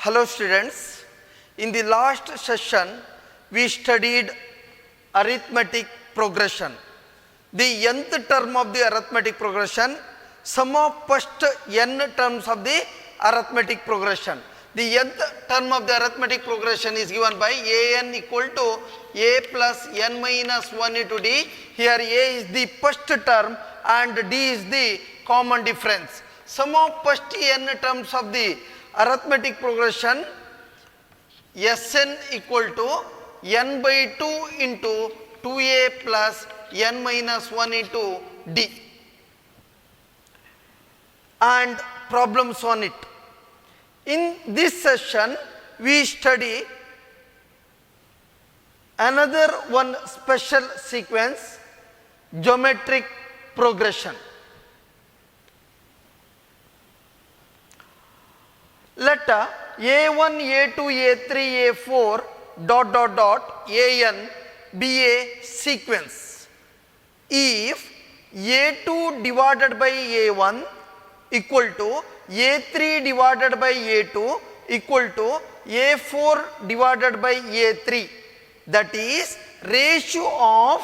Hello students, in the last session we studied arithmetic progression. The nth term of the arithmetic progression, sum of first n terms of the arithmetic progression. The nth term of the arithmetic progression is given by an equal to a plus n minus 1 into d. Here a is the first term and d is the common difference. Sum of first n terms of the arithmetic progression Sn equal to n by 2 into 2a plus n minus 1 into d, and problems on it. In this session we study another one special sequence, geometric progression. Let a1, a2, a3, a4 dot dot dot an be a sequence. If a2 divided by a1 equal to a3 divided by a2 equal to a4 divided by a3, that is ratio of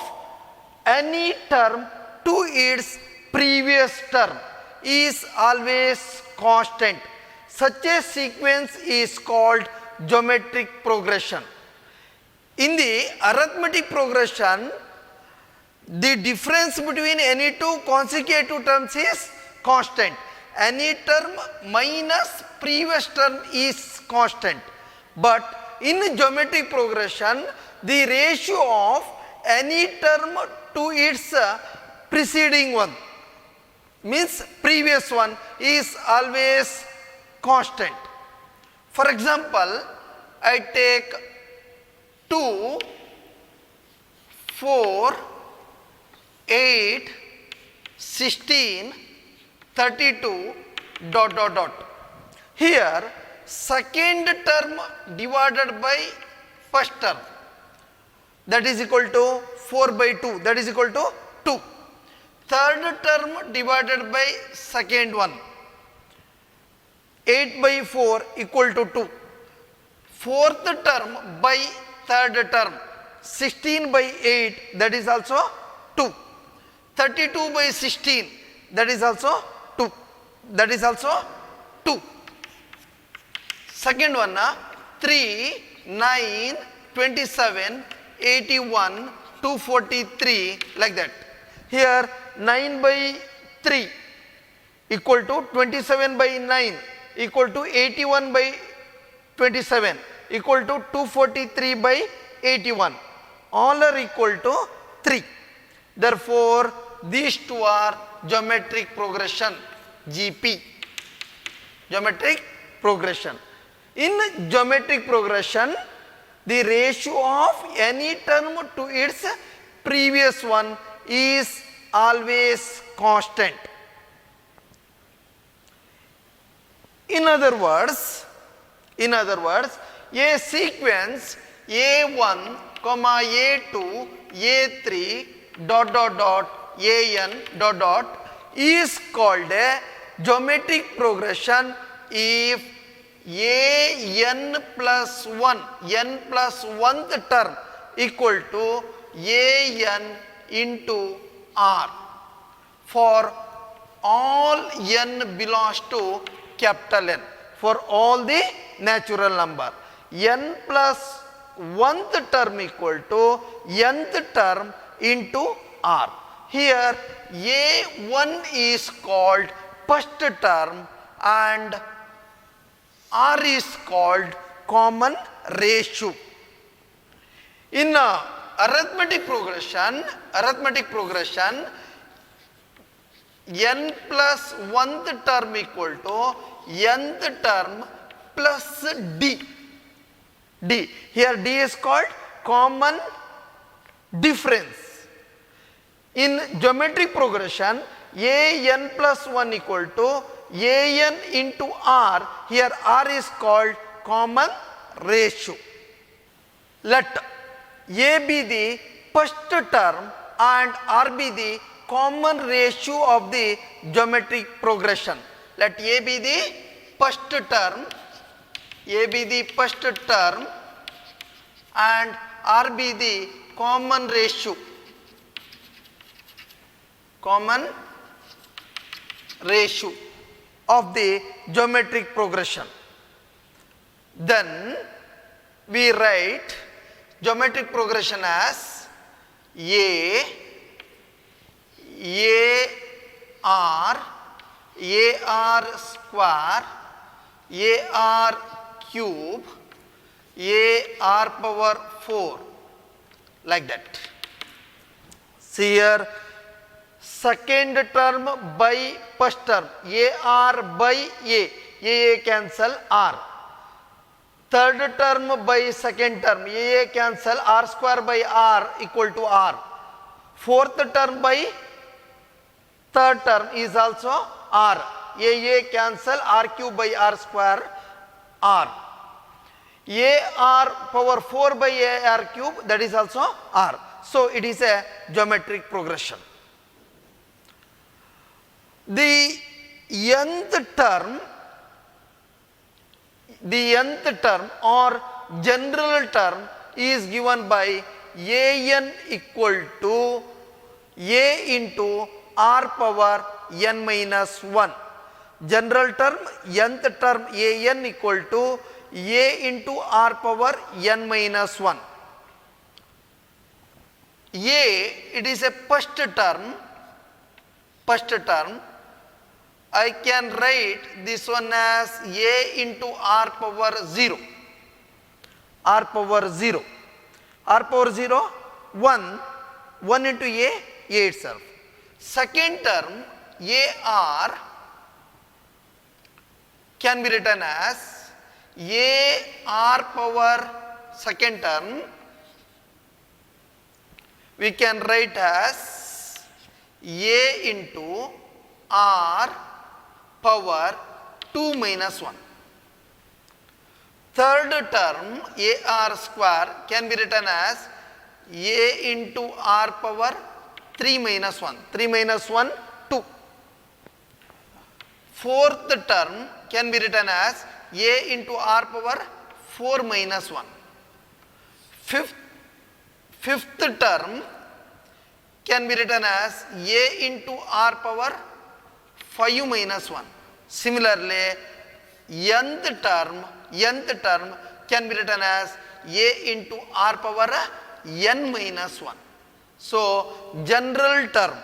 any term to its previous term is always constant. Such a sequence is called geometric progression. In the arithmetic progression, the difference between any two consecutive terms is constant. Any term minus previous term is constant. But in geometric progression, the ratio of any term to its preceding one, means previous one, is always constant. For example, I take 2, 4, 8, 16, 32 dot dot dot. Here second term divided by first term, that is equal to 4 by 2, that is equal to 2. Third term divided by second one, 8 by 4 equal to 2. Fourth term by third term, 16 by 8, that is also 2. 32 by 16, that is also 2. That is also 2. Second one, 3, 9, 27, 81, 243, like that. Here 9 by 3 equal to 27 by 9 equal to 81 by 27 equal to 243 by 81. All are equal to 3. Therefore, these two are geometric progression, GP. Geometric progression. In geometric progression, the ratio of any term to its previous one is always constant. In other words, a sequence a1, a2, a3 dot dot dot an dot dot is called a geometric progression if an plus 1, n plus 1th term equal to an into r for all n belongs to capital N, for all the natural number. N plus 1th term equal to nth term into r. Here a1 is called first term and r is called common ratio. In arithmetic progression, n plus 1th term equal to nth term plus d. Here d is called common difference. In geometric progression, an plus 1 equal to an into r. Here r is called common ratio. Let a be the first term and r be the common ratio of the geometric progression. Let A be the first term, A be the first term and R be the common ratio. Common ratio of the geometric progression. Then we write geometric progression as AR square, AR cube, AR power 4, like that. See here, second term by first term, AR by A cancel R. Third term by second term, A cancel, R square by R equal to R. Fourth term by third term is also R. A cancel, R cube by R square, R. AR power 4 by AR cube, that is also R. So it is a geometric progression. The nth term or general term is given by an equal to a into r power n minus 1. General term, nth term an equal to a into r power n minus 1. It is a first term. I can write this one as a into r power 0. R power 0. R power 0, 1. 1 into a itself. Second term, AR can be written as AR power second term. We can write as a into r power 2 minus 1. Third term, AR square can be written as a into r power 3 minus 1. 3 minus 1, 2. Fourth term can be written as a into r power 4 minus 1. Fifth term can be written as a into r power 5 minus 1. Similarly, nth term can be written as a into r power n minus 1. So, general term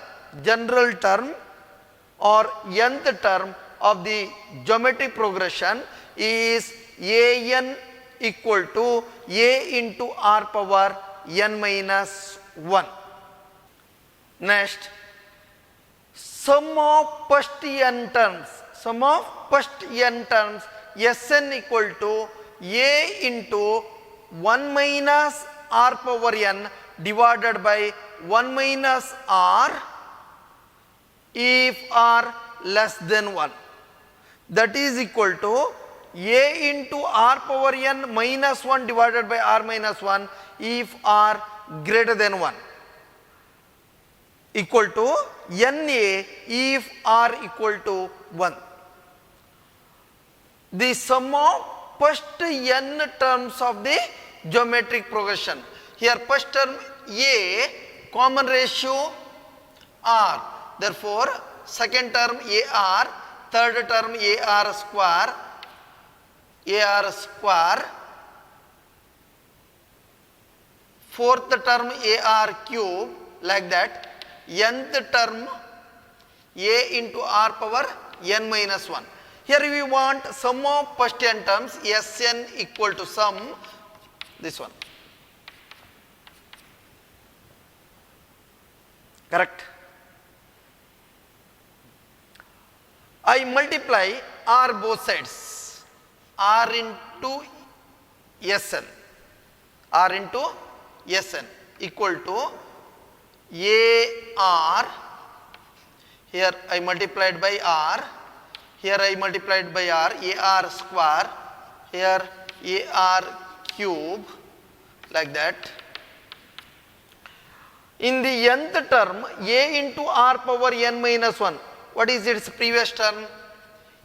or nth term of the geometric progression is an equal to a into r power n minus 1. Next, sum of first n terms, Sn equal to a into 1 minus r power n divided by 1 minus r if r less than 1. That is equal to a into r power n minus 1 divided by r minus 1 if r greater than 1, equal to Na if r equal to 1. The sum of first n terms of the geometric progression. Here first term a, common ratio r. Therefore, second term ar, third term ar square, fourth term ar cube, like that. Nth term a into r power n minus 1. Here we want sum of first n terms, Sn equal to sum, this one. Correct? I multiply r both sides, r into Sn, equal to ar, here I multiplied by r, here I multiplied by r, ar square, here ar cube, like that. In the nth term, a into r power n minus 1, what is its previous term?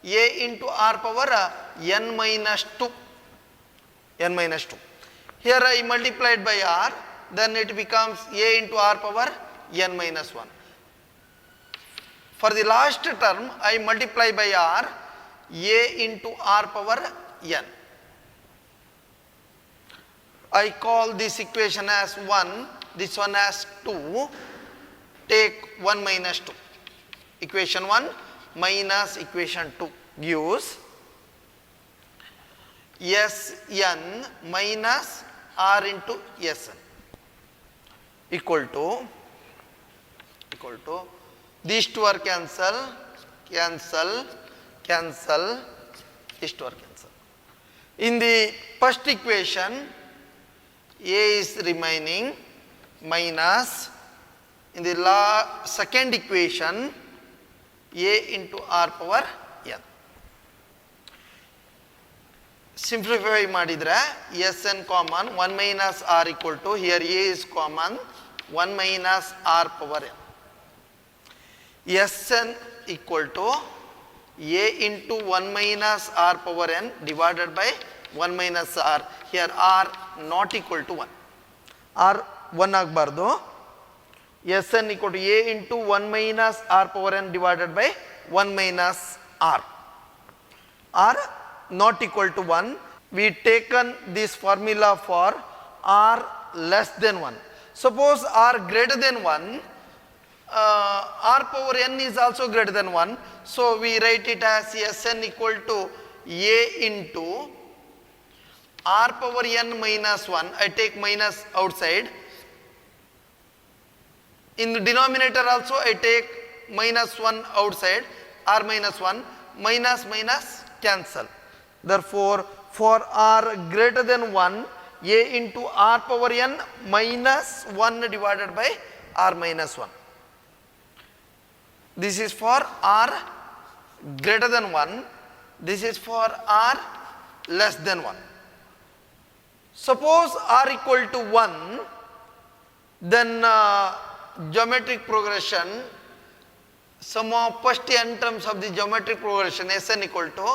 A into r power n minus 2. n minus 2. Here I multiplied by r, then it becomes a into r power n minus 1. For the last term, I multiply by r, a into r power n. I call this equation as 1, this one as 2, take 1 minus 2. Equation 1 minus equation 2 gives Sn minus r into Sn equal to these two are cancel, these two are cancel. In the first equation, a is remaining minus, in the second equation, a into r power n. Simplify ಮಾಡಿದ್ರೆ Sn common 1 minus r equal to, here a is common 1 minus r power n. Sn equal to a into 1 minus r power n divided by 1 minus r. Here r not equal to 1. R 1 ಆಗಬಾರ್ದು. Sn equal to a into 1 minus r power n divided by 1 minus r. R not equal to 1. We taken this formula for r less than 1. Suppose r greater than 1, r power n is also greater than 1. So we write it as Sn equal to a into r power n minus 1. I take minus outside. In the denominator also I take minus 1 outside, r minus 1, minus cancel. Therefore, for r greater than 1, a into r power n minus 1 divided by r minus 1. This is for r greater than 1, this is for r less than 1. Suppose r equal to 1, then geometric progression, sum of first n terms of the geometric progression Sn equal to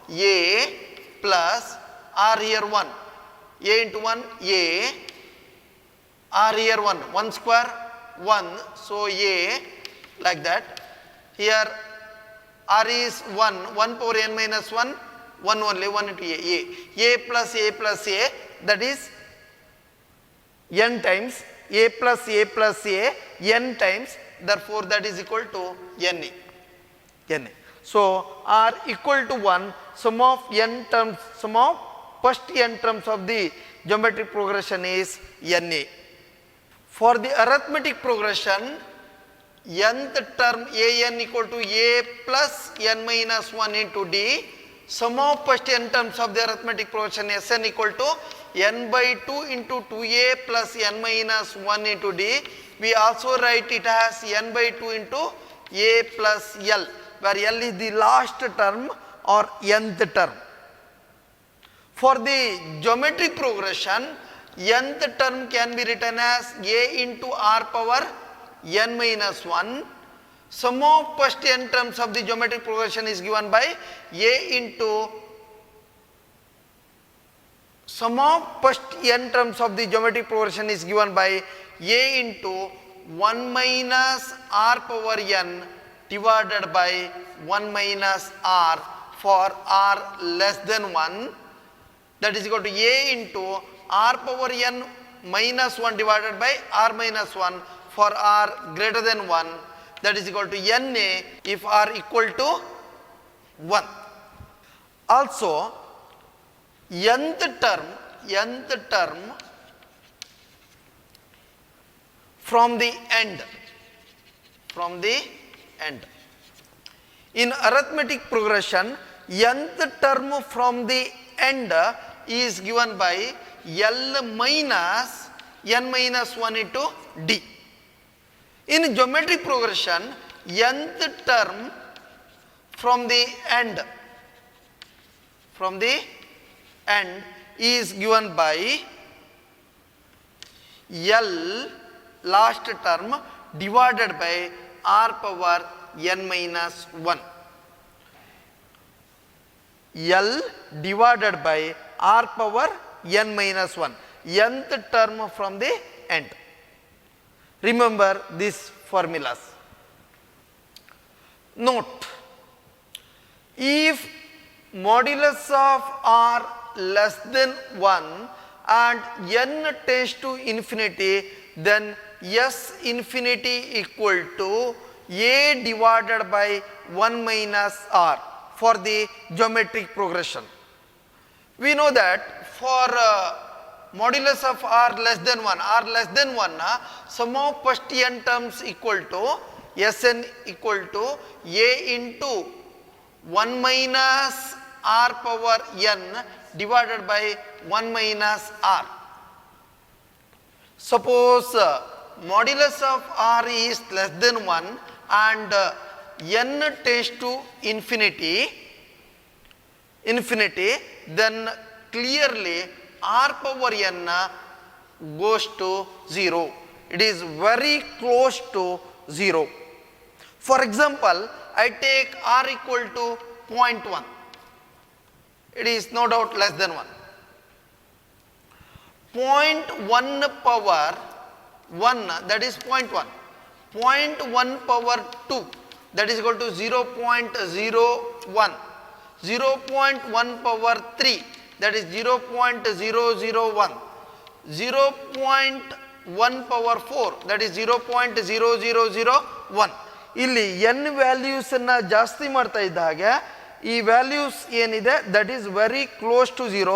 a plus r here 1, a into 1 a, r here 1, 1 square 1, so a like that. Here r is 1, 1 power n minus 1, 1 only, 1 into a plus a plus a, that is n times a plus a plus a n times, therefore that is equal to na. So r equal to 1, sum of n terms, sum of first n terms of the geometric progression is na. For the arithmetic progression, nth term an equal to a plus n minus 1 into d, sum of first n terms of the arithmetic progression Sn equal to n by 2 into 2a plus n minus 1 into d. We also write it as n by 2 into a plus l, where l is the last term or nth term. For the geometric progression, nth term can be written as a into r power n minus 1. Sum of first n terms of the geometric progression is given by a into sum of first n terms of the geometric progression is given by a into 1 minus r power n divided by 1 minus r for r less than 1, that is equal to a into r power n minus 1 divided by r minus 1 for r greater than 1, that is equal to na if r equal to 1. Also, nth term from the end. In arithmetic progression, nth term from the end is given by l minus n minus 1 into d. In geometric progression, nth term from the end is given by l last term divided by r power n minus 1. L divided by r power n minus 1. Nth term from the end. Remember these formulas. Note, if modulus of r less than 1 and n tends to infinity, then S infinity equal to a divided by 1 minus r for the geometric progression. We know that for modulus of r less than 1, sum of first n terms equal to Sn equal to a into 1 minus r power n divided by 1 minus r. Suppose modulus of r is less than 1 and n tends to infinity, then clearly r power n goes to 0. It is very close to 0. For example, I take r equal to 0.1. It is no doubt less than 1. 0.1 power 1, that is 0.1. 0.1 power 2, that is equal to 0.01. 0.1 power 3, that is 0.001. 0.1 power 4, that is 0.0001. ಇಲ್ಲಿ n values ಅನ್ನ ಜಾಸ್ತಿ ಮಾಡ್ತಾ ಇದ್ದಾಗ ಈ values ಏನಿದೆ that is very close to 0.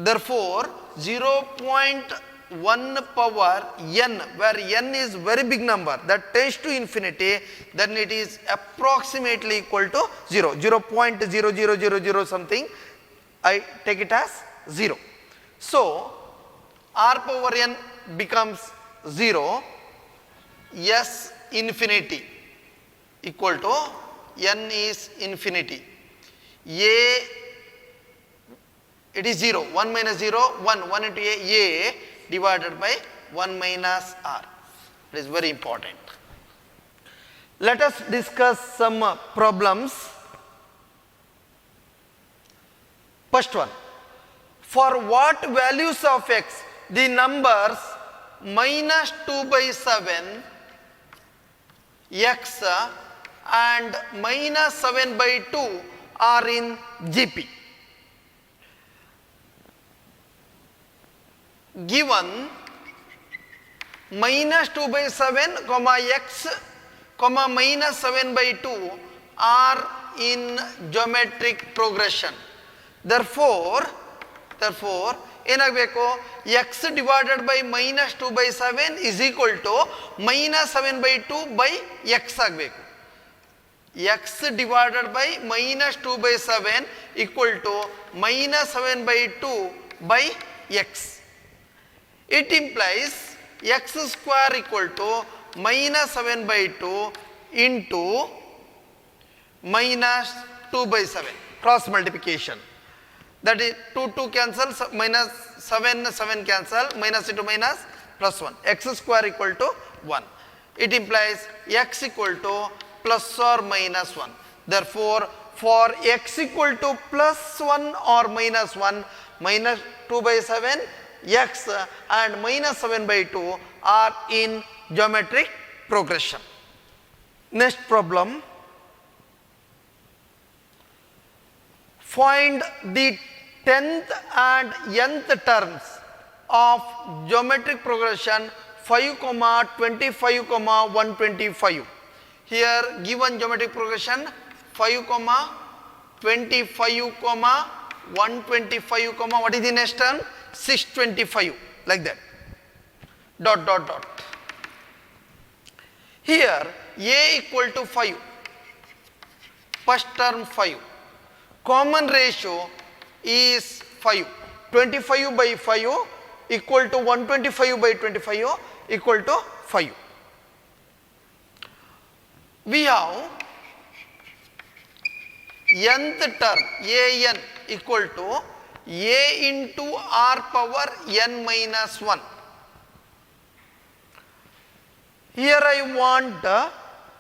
Therefore 0.1 power n, where n is very big number that tends to infinity, then it is approximately equal to 0. 0.0000 something, I take it as 0. So r power n becomes 0. S infinity equal to n is infinity. A, it is 0. 1 minus 0, 1. 1 into a divided by 1 minus r. It is very important. Let us discuss some problems. First one. For what values of x the numbers minus 2 by 7, x and minus 7 by 2 are in GP. Given minus 2 by 7, x, minus 7 by 2 are in geometric progression. Therefore, ಏನಾಗಬೇಕು, x divided by minus 2 by 7 is equal to minus 7 by 2 by x ಆಗಬೇಕು. x divided by minus 2 by 7 equal to minus 7 by 2 by x. It implies x square equal to minus 7 by 2 into minus 2 by 7. Cross multiplication. That is 2 cancel, minus 7 cancel, minus into minus plus 1. X square equal to 1. It implies x equal to plus or minus 1. Therefore, for x equal to plus 1 or minus 1, minus 2 by 7, x and minus 7 by 2 are in geometric progression. Next problem. Find the 10th and nth terms of geometric progression 5, 25, 125. Here given geometric progression 5, 25, 125, what is the next term? 625, like that. Dot, dot, dot. Here a equal to 5. First term 5. Common ratio is 5. 25 by 5 equal to 125 by 25 equal to 5. We have nth term an equal to a into r power n minus 1. Here I want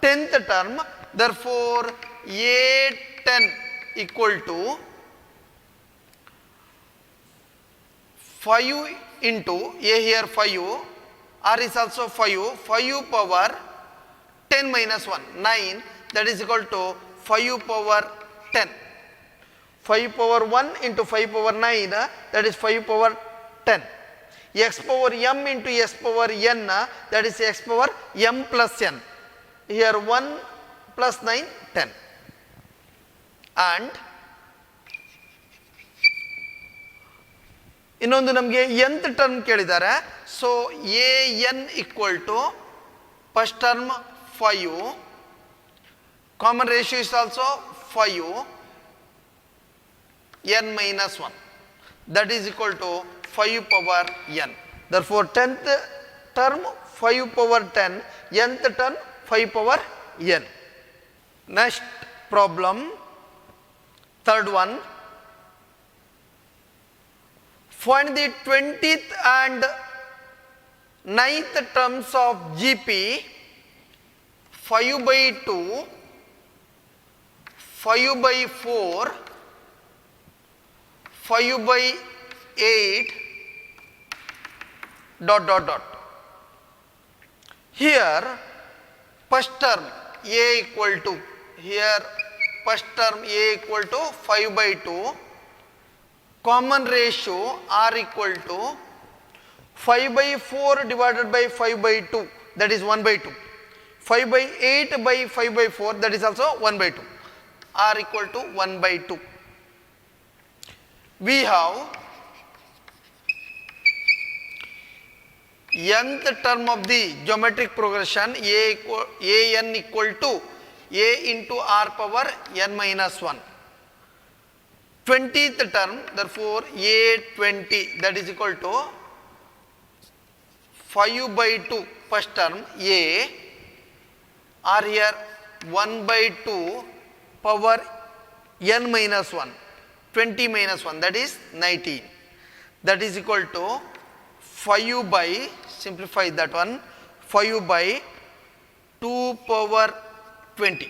10th term, therefore a10 equal to 5 into a here 5, r is also 5, 5 power 10 minus 1, 9, that is equal to 5 power 10. 5 power 1 into 5 power 9, that is 5 power 10. X power m into s power n, that is x power m plus n. Here 1 plus 9, 10. And ಇನ್ನೊಂದು ನಮಗೆ nth term ಕೇಳಿದ್ದಾರೆ. So a n equal to first term 5, common ratio is also 5, n minus 1, that is equal to 5 power n. Therefore 10th term 5 power 10, nth term 5 power n. Next problem, third one. Find the 20th and 9th terms of GP 5 by 2, 5 by 4, 5 by 8, dot dot dot. Here first term a equal to, here first term a equal to 5 by 2, common ratio r equal to 5 by 4 divided by 5 by 2, that is 1 by 2. 5 by 8 by 5 by 4, that is also 1 by 2. R equal to 1 by 2. We have nth term of the geometric progression a n equal to a into r power n minus 1. 20th term, therefore a 20, that is equal to 5 by 2 first term a, or here 1 by 2 power n minus 1, 20 minus 1, that is 19, that is equal to 5 by, simplify that one, 5 by 2 power 20,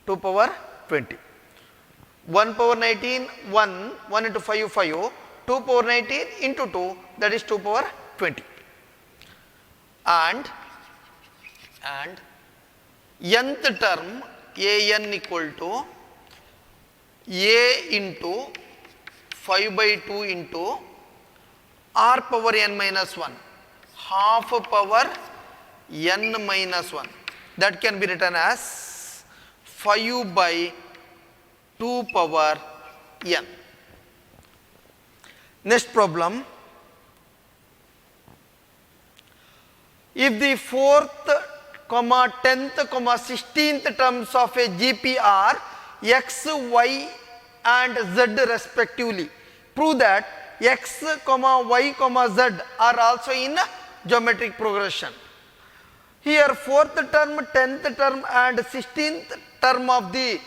2 power 20. 1 power 19, 1 into 5, 5, 2 power 19 into 2, that is 2 power 20. And nth term a n equal to a into 5 by 2 into r power n minus 1, half power n minus 1, that can be written as 5 by 2 power n. Next problem. If the 4th, 10th, 16th terms of a GP are x, y and z respectively, prove that x, y, z are also in geometric progression. Here 4th term, 10th term and 16th term of the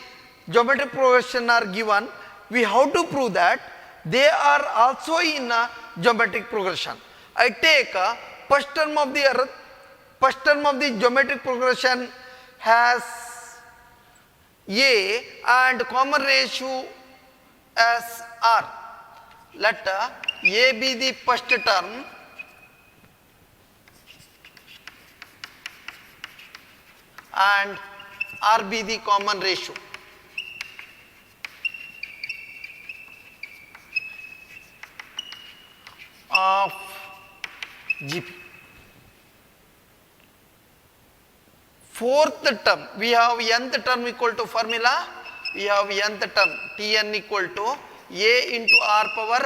geometric progression are given. We have to prove that they are also in a geometric progression. I take first term of the geometric progression has a and common ratio as r. Let a be the first term and r be the common ratio. Of GP. 4th term, we have nth term equal to formula, we have nth term Tn equal to a into r power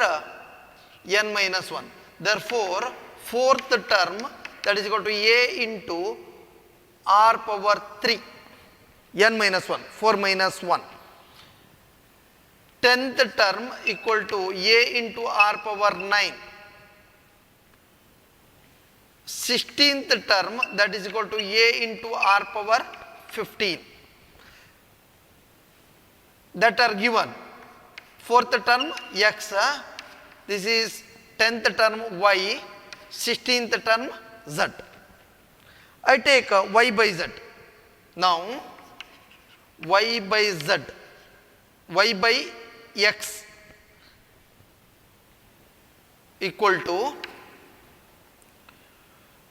n minus 1. Therefore, 4th term, that is equal to a into r power 3, n minus 1, 4 minus 1. 10th term equal to a into r power 9. 16th term, that is equal to a into r power 15, that are given. 4th term x, this is 10th term y, 16th term z. I take y by z. Now y by z, y by x, equal to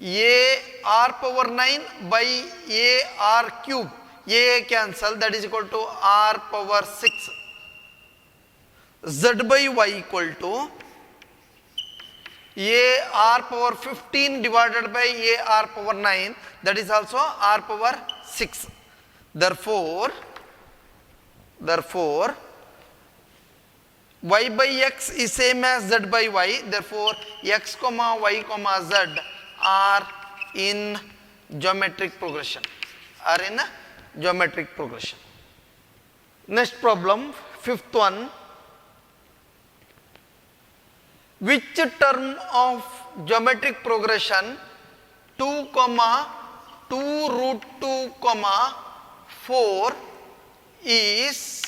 a r power 9 by a r cube. A cancel, that is equal to r power 6. Z by y equal to a r power 15 divided by a r power 9, that is also r power 6. Therefore, y by x is same as z by y. Therefore, x comma y comma z are in geometric progression. Next problem, fifth one. Which term of geometric progression 2 comma 2 root 2 comma 4 is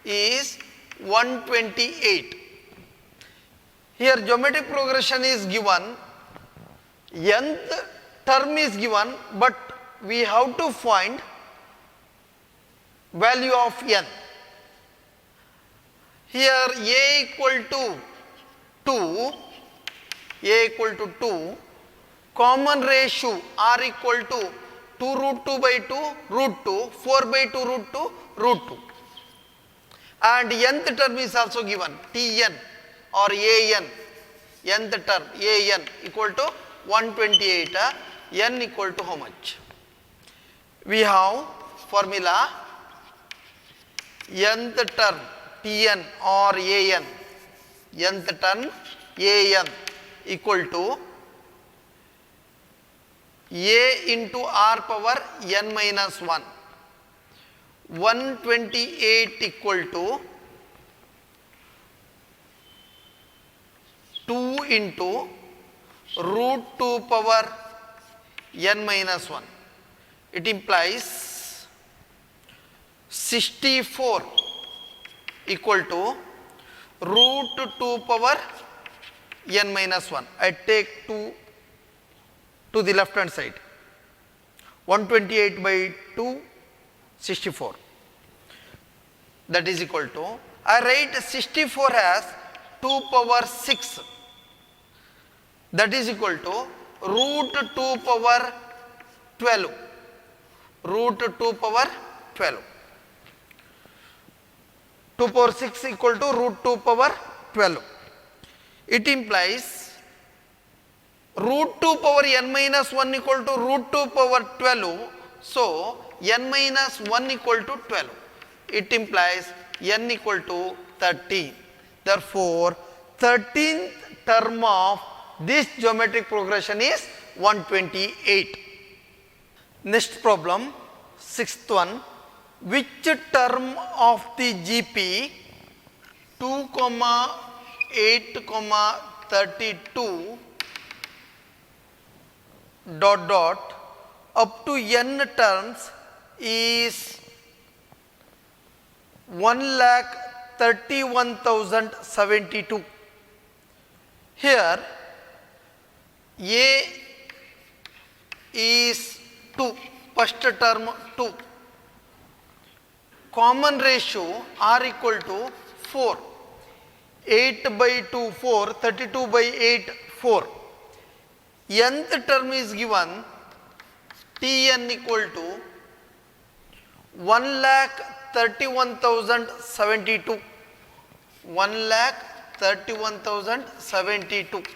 128? Here geometric progression is given, nth term is given, but we have to find value of n. Here a equal to 2, common ratio r equal to 2 root 2 by 2 root 2, 4 by 2 root 2 root 2. And nth term is also given, Tn or An, nth term An equal to 128, n equal to how much? We have formula, nth term Tn or An, nth term An equal to a into r power n minus 1. 128 equal to 2 into root 2 power n minus 1. It implies 64 equal to root 2 power n minus 1. I take 2 to the left hand side. 128 by 2, 64. That is equal to, I write 64 as 2 power 6. That is equal to root 2 power 12. Root 2 power 12. 2 power 6 equal to root 2 power 12. It implies root 2 power n minus 1 equal to root 2 power 12. So, n minus 1 equal to 12. It implies n equal to 13. Therefore, 13th term of this geometric progression is 128. Next problem, sixth one. Which term of the GP 2, 8, 32 dot dot up to n terms is 1,31,072. Here a is 2, first term 2. Common ratio r equal to 4. 8 by 2 4, 32 by 8 4. Nth term is given, Tn equal to 1,31,072. 1,31,072.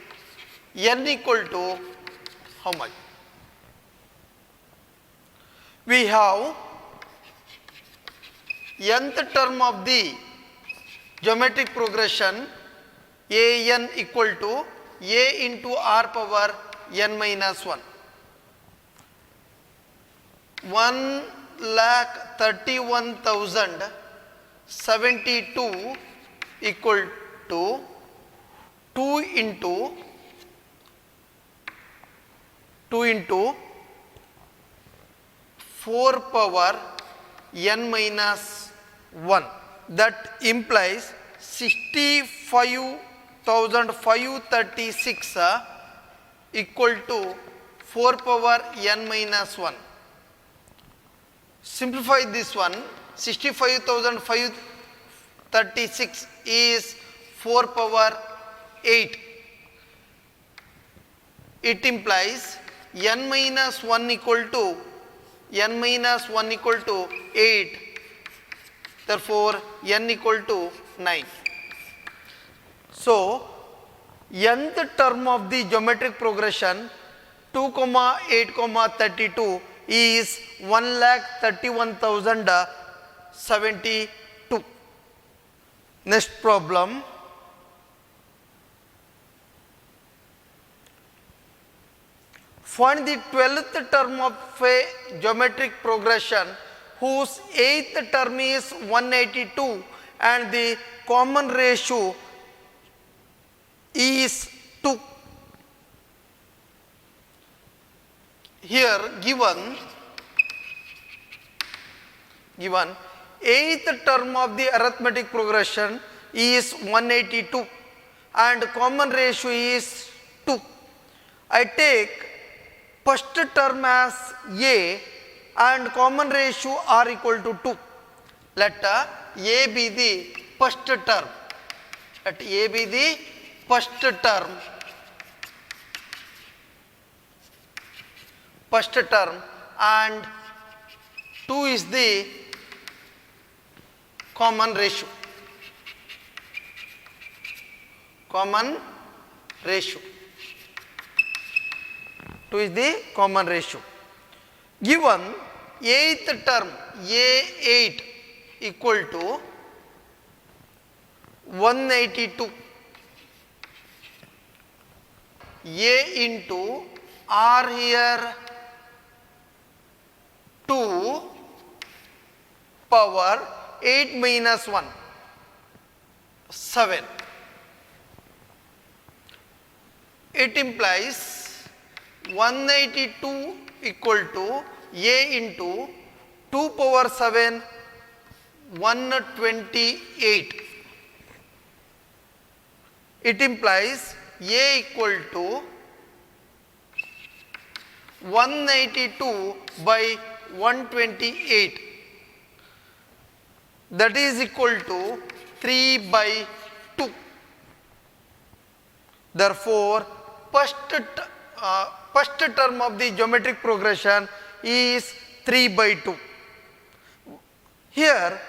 N equal to how much? We have nth term of the geometric progression An equal to a into r power n minus 1. 1,31,072 equal to 2 into 4 power n minus 1. That implies 65,536 equal to 4 power n minus 1. Simplify this one. 65,536 is 4 power 8. It implies n minus 1 equal to 8. Therefore, n equal to 9. So, nth term of the geometric progression 2, 8, 32 is 1,31,072. Next problem. Find the 12th term of a geometric progression whose 8th term is 182 and the common ratio is 2. Here given 8th term of the arithmetic progression is 182 and common ratio is 2. I take first term as A and common ratio are equal to 2. Let A be the first term. Let A be the first term. And 2 is the common ratio. 2 is the common ratio. Given 8th term A8 equal to 182 A into R here 2 power 8 minus 1 7. It implies 182 equal to A into 2 power 7 128. It implies A equal to 182 by 128, that is equal to 3 by 2. Therefore, first term of the geometric progression is 3 by 2. Here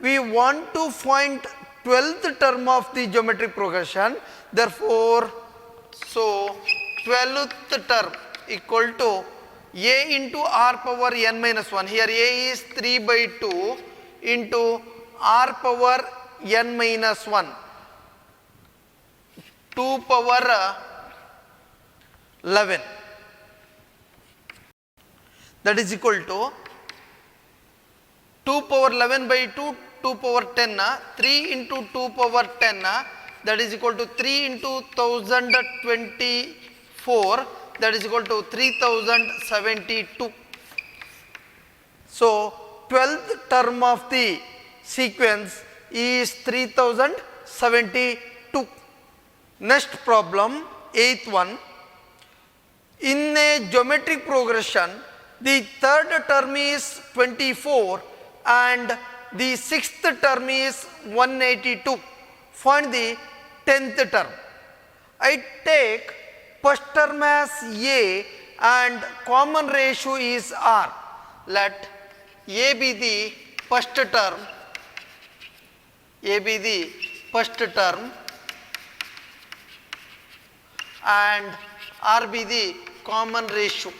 we want to find 12th term of the geometric progression. Therefore, so 12th term equal to A into R power n minus 1. Here A is 3 by 2 into R power n minus 1. 2 power 11. That is equal to 2 power 11 by 2, 2 power 10, 3 into 2 power 10, that is equal to 3 into 1024, that is equal to 3072. So, 12th term of the sequence is 3072. Next problem, 8th one. In a geometric progression, the third term is 24 and the sixth term is 182. Find the 10th term. I take first term as A and common ratio is R. Let A be the first term, and R be the common ratio.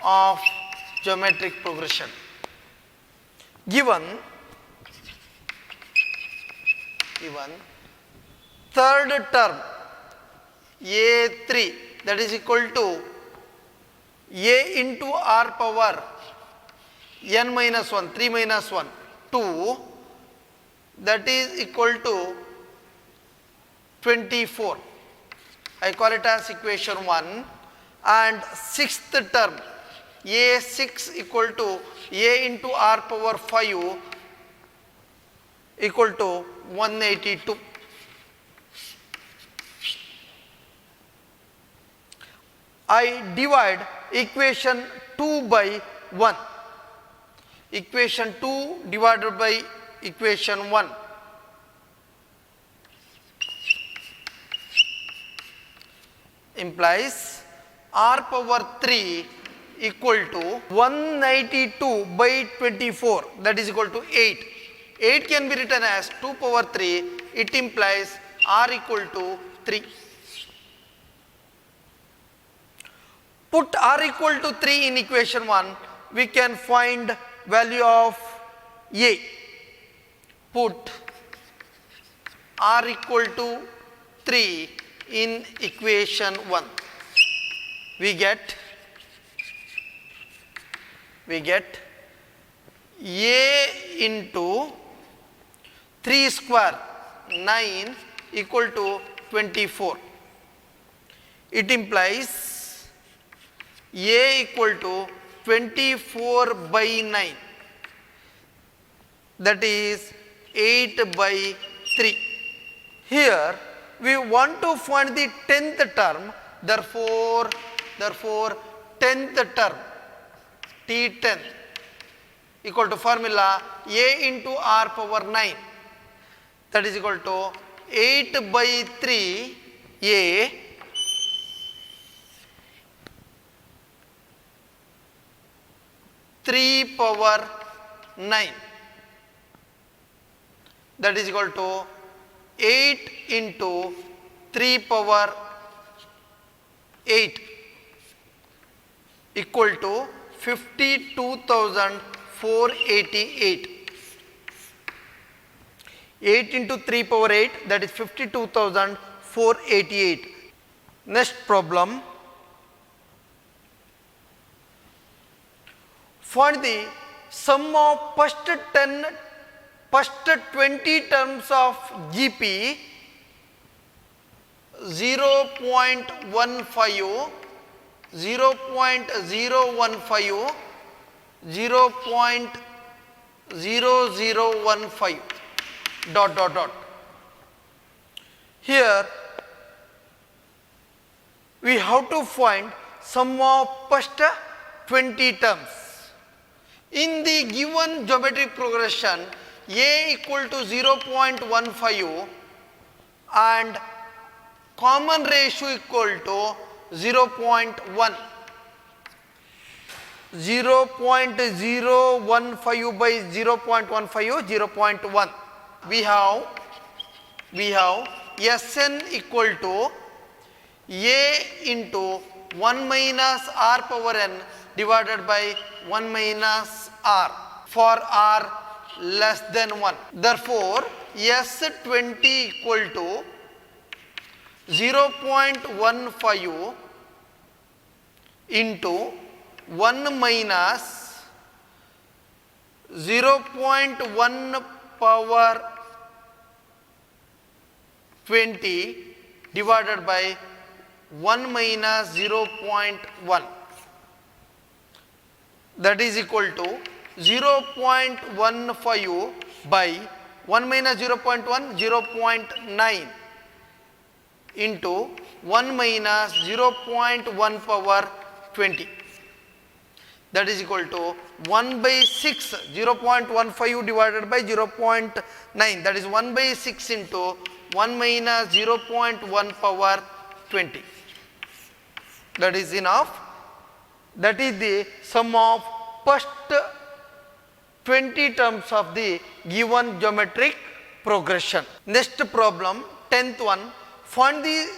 Of geometric progression. Given third term A3, that is equal to A into R power n minus 1, 3 minus 1, 2, that is equal to 24. I call it as equation 1. And sixth term A6 equal to A into R power 5 equal to 182. I divide equation 2 by 1. equation 2 divided by equation 1. Implies r power 3 equal to 192 by 24, that is equal to 8. 8 can be written as 2 power 3, it implies r equal to 3. Put r equal to 3 in equation 1, we can find value of a. Put r equal to 3 in equation 1. We get a into 3 square 9 equal to 24. It implies a equal to 24 by 9, that is 8 by 3. Here we want to find the 10th term, therefore 10th term T10 equal to formula a into r power 9, that is equal to 8 by 3 a (3 power 9), that is equal to 8 into 3 power 8 equal to 52,488. 8 into 3 power 8, that is 52,488. Next problem. Find the sum of first 20 terms of GP 0.15, 0.015, 0.0015 ... Here we have to find sum of first 20 terms. In the given geometric progression, a equal to 0.15 and common ratio equal to 0.1. 0.015 by 0.15, 0.1. We have Sn equal to a into 1 minus r power n divided by 1 minus r for r less than 1. Therefore, S20 equal to 0.15 into 1 minus 0.1 power 20 divided by 1 minus 0.1, that is equal to 0.15 by 1 minus 0.1, 0.9 into 1 minus 0.1 power 20, that is equal to 1 by 6, 0.15 divided by 0.9, that is 1 by 6 into 1 minus 0.1 power 20. That is enough. That is the sum of first 20 terms of the given geometric progression. Next problem, 10th one. Find the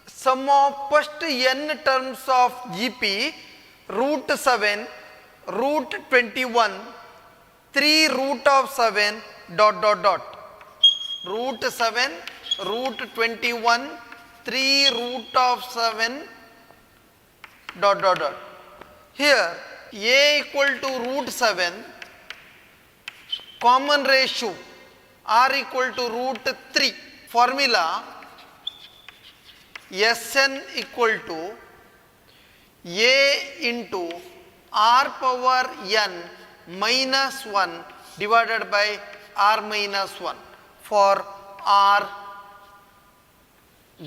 sum of first n terms of GP root 7, root 21, 3 root of 7 ... root 7, root 21, 3 root of 7 ... Here a equal to root 7, common ratio r equal to root 3. Formula Sn equal to a into r power n minus 1 divided by r minus 1 for r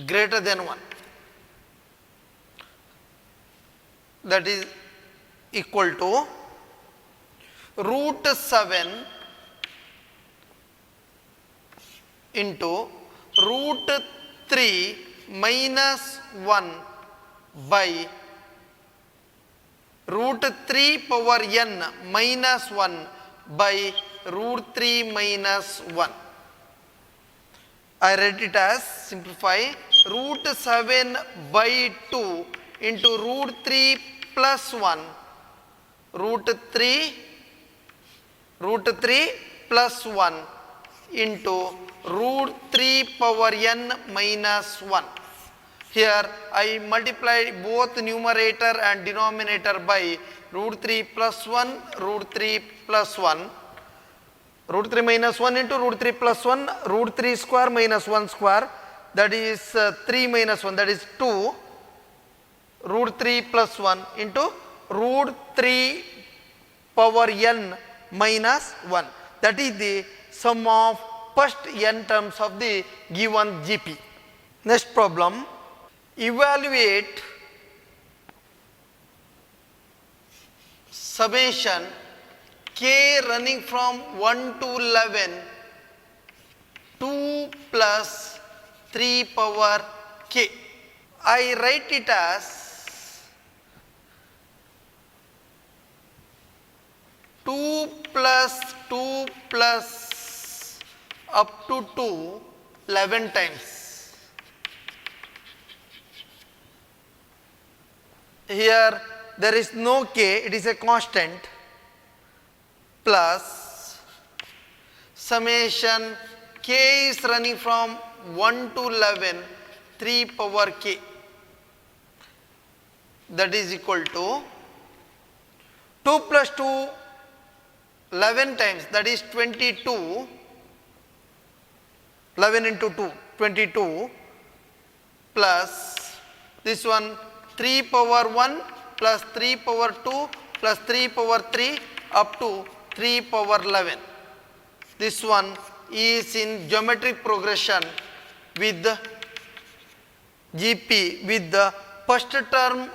greater than 1, that is equal to root 7 into root 3 minus 1 by root 3 power n minus 1 by root 3 minus 1. I read it as simplify root 7 by 2 into root 3 plus 1 root 3 plus 1 into root 3 power n minus 1. Here I multiply both numerator and denominator by root 3 plus 1, root 3 plus 1, root 3 minus 1 into root 3 plus 1, root 3 square minus 1 square, that is 3 minus 1, that is 2, root 3 plus 1 into root 3 power n minus 1. That is the sum of first n terms of the given GP. Next problem, evaluate summation k running from 1 to 11 2 plus 3 power k. I write it as 2 plus 2 plus up to 2 11 times. Here there is no k, it is a constant, plus summation k is running from 1 to 11 3 power k, that is equal to 2 plus 2 11 times, that is 22, 11 into 2 22, plus this one 3 power 1 plus 3 power 2 plus 3 power 3 up to 3 power 11. This one is in geometric progression with GP, with the first term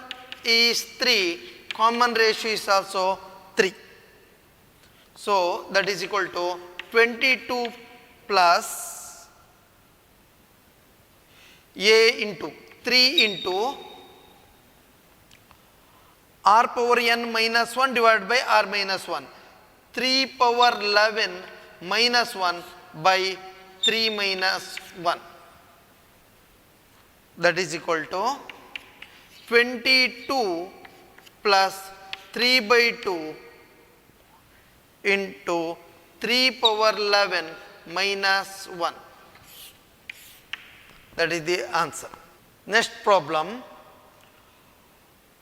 is 3, common ratio is also 3. So that is equal to 22 plus a into 3 into r power n minus 1 divided by r minus 1, 3 power 11 minus 1 by 3 minus 1, that is equal to 22 plus 3 by 2 into 3 power 11 minus 1. That is the answer. Next problem,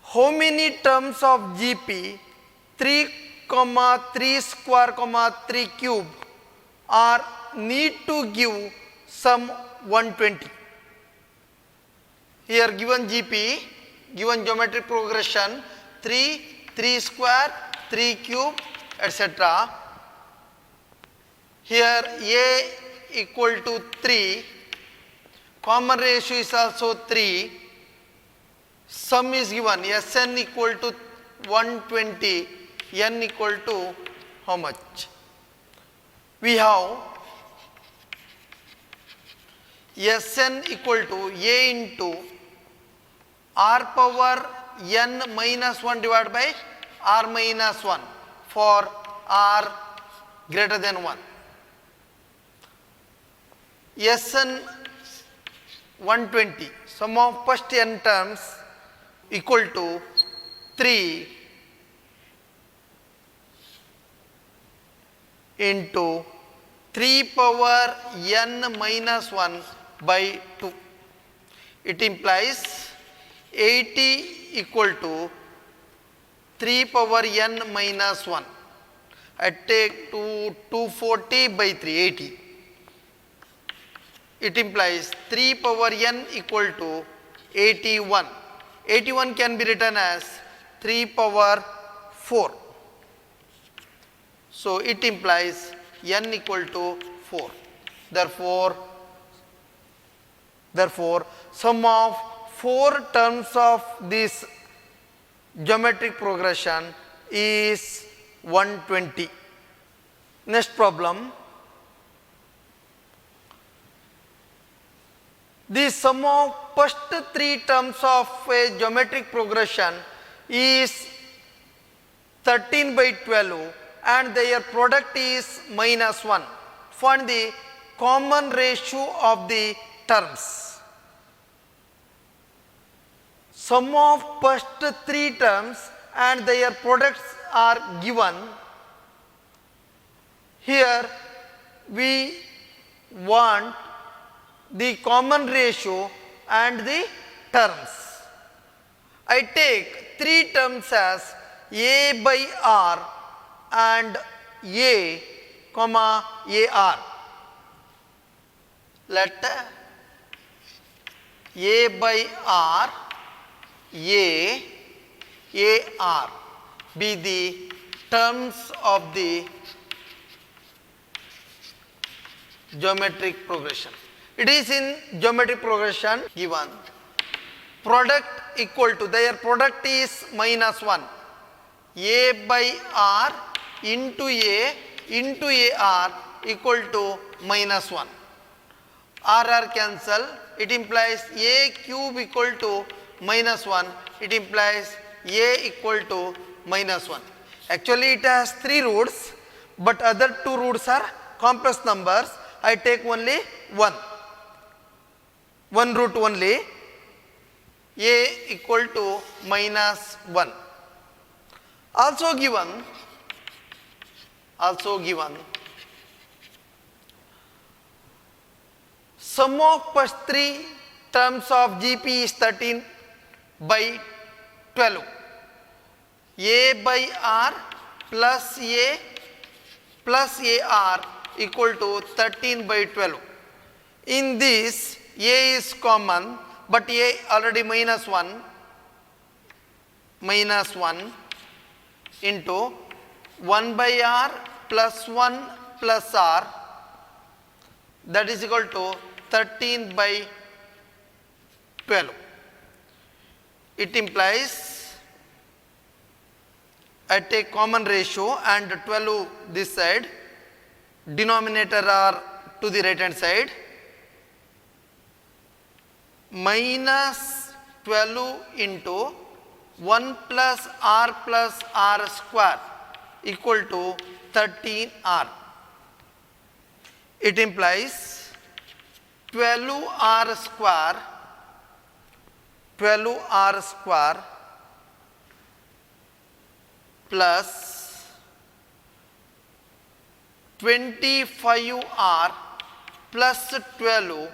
how many terms of GP 3 comma 3 square comma 3 cube are need to give sum 120. Here given GP, given geometric progression 3, 3 square, 3 cube, etc. Here a equal to 3, common ratio is also 3, sum is given Sn equal to 120, n equal to how much? We have Sn equal to a into r power n minus 1 divided by r minus 1 for r greater than 1. Sn 120, sum of first n terms equal to 3 into 3 power n minus 1 by 2. It implies 80 equal to 3 power n minus 1. I take 240 by 380. It implies 3 power n equal to 81. 81 can be written as 3 power 4. So it implies n equal to 4. Therefore, sum of 4 terms of this geometric progression is 120. Next problem. The sum of first three terms of a geometric progression is 13 by 12 and their product is minus 1. Find the common ratio of the terms. Sum of first three terms and their products are given. Here we want the common ratio and the terms. I take three terms as A by R and A, comma AR. Let A by R, A, AR be the terms of the geometric progression. It is in geometric progression given. Product equal to, their product is minus 1. A by R into A into AR equal to minus 1. RR cancel, it implies A cube equal to minus 1, it implies A equal to minus 1. Actually it has 3 roots, but other 2 roots are complex numbers. I take only one root only, A equal to minus 1. Also given sum of first three terms of GP is 13 by 12. A by R plus A plus AR equal to 13 by 12. In this A is common, but A already minus 1 into 1 by R plus 1 plus R, that is equal to 13 by 12. It implies I take common ratio and 12 this side, denominator are to the right hand side, minus 12 into 1 plus R square equal to 13R. It implies 12R square plus 25R plus 12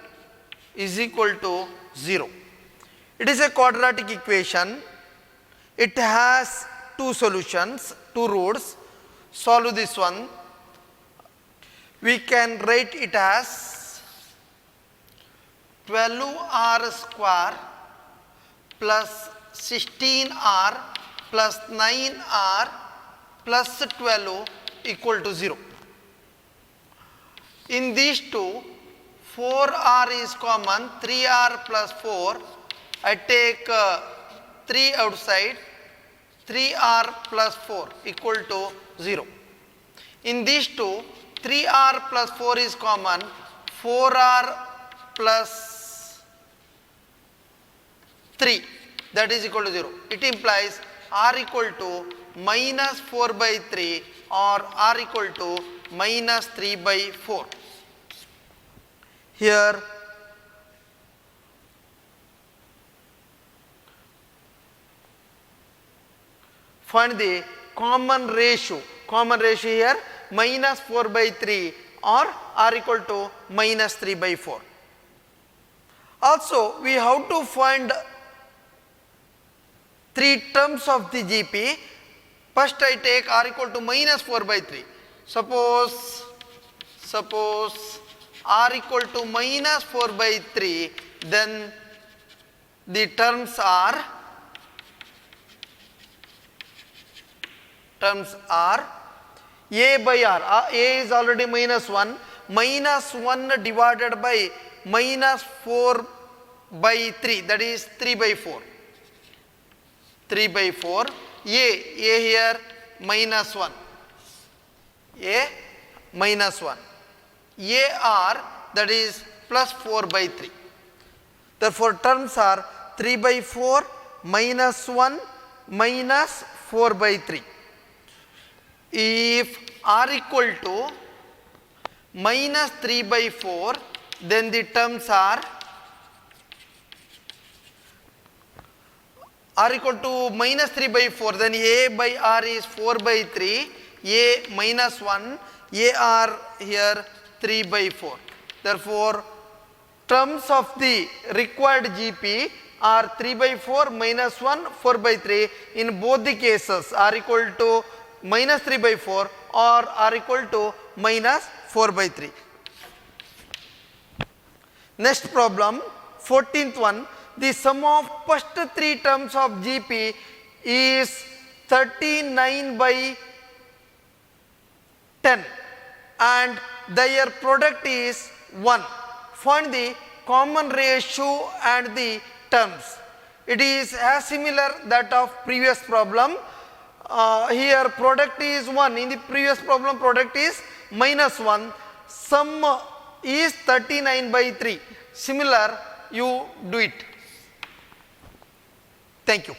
is equal to 0. It is a quadratic equation. It has 2 solutions, 2 roots. Solve this one. We can write it as 12R square plus 16R plus 9R plus 12 equal to 0. In these two, 4R is common, 3R plus 4. I take 3 outside, 3R plus 4 equal to 0. In these two, 3R plus 4 is common, 4R plus 3, that is equal to 0. It implies R equal to minus 4 by 3 or R equal to minus 3 by 4. Here find the common ratio. Common ratio here minus 4 by 3 or R equal to minus 3 by 4. Also we have to find 3 terms of the GP. First I take R equal to minus 4 by 3. Suppose R equal to minus 4 by 3, then the terms are A by R. A is already minus 1. Minus 1 divided by minus 4 by 3, that is 3 by 4. 3 by 4. A here minus 1. A minus 1. AR, that is plus 4 by 3. Therefore, terms are 3 by 4 minus 1 minus 4 by 3. If R equal to minus 3 by 4, then the terms are R equal to minus 3 by 4, then A by R is 4 by 3, A minus 1, AR here 3 by 4. Therefore, terms of the required GP are 3 by 4 minus 1, 4 by 3. In both the cases, R equal to minus 3 by 4 or R equal to minus 4 by 3. Next problem, 14th one. The sum of first 3 terms of GP is 39 by 10 and their product is 1. Find the common ratio and the terms. It is as similar that of previous problem. Here product is 1. In the previous problem product is minus 1. Sum is 39 by 3. Similar, you do it. Thank you.